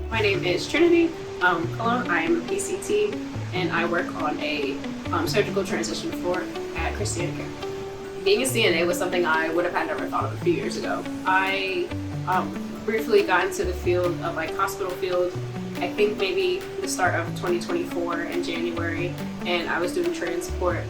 My name is Trinity Cologne. I am a PCT and I work on a surgical transition floor at Christiana Care. Being a CNA was something I would have had never thought of a few years ago. I briefly got into the field of hospital field, I think maybe the start of 2024 in January, and I was doing transport.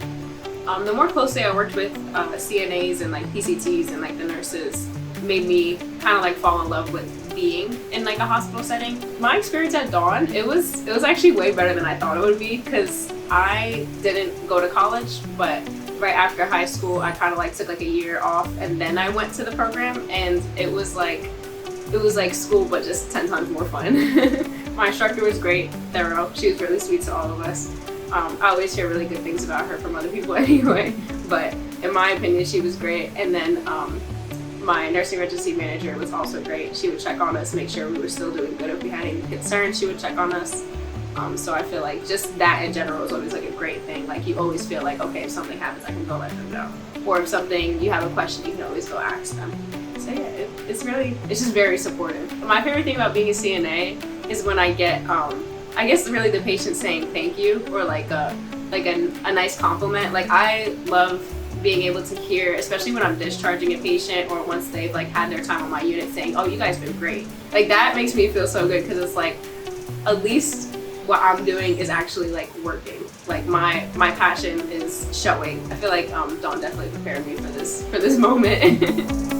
The more closely I worked with CNAs and PCTs and the nurses made me kind of fall in love with being in a hospital setting. My experience at Dawn, it was actually way better than I thought it would be, because I didn't go to college, but right after high school I kind of took a year off and then I went to the program, and it was like school but just 10 times more fun. My instructor was great, thorough. She was really sweet to all of us. I always hear really good things about her from other people anyway, but in my opinion she was great. And then my nursing regency manager was also great. She would check on us, make sure we were still doing good. If we had any concerns, she would check on us. So I feel just that in general is always a great thing. You always feel okay, if something happens I can go let them know, or if something you have a question you can always go ask them. So yeah, it's just very supportive. My favorite thing about being a CNA is when I get I guess really the patient saying thank you, or a nice compliment. I love being able to hear, especially when I'm discharging a patient or once they've had their time on my unit, saying, oh, you guys been great. That makes me feel so good, because it's at least what I'm doing is actually working. My passion is showing. I feel Dawn definitely prepared me for this moment.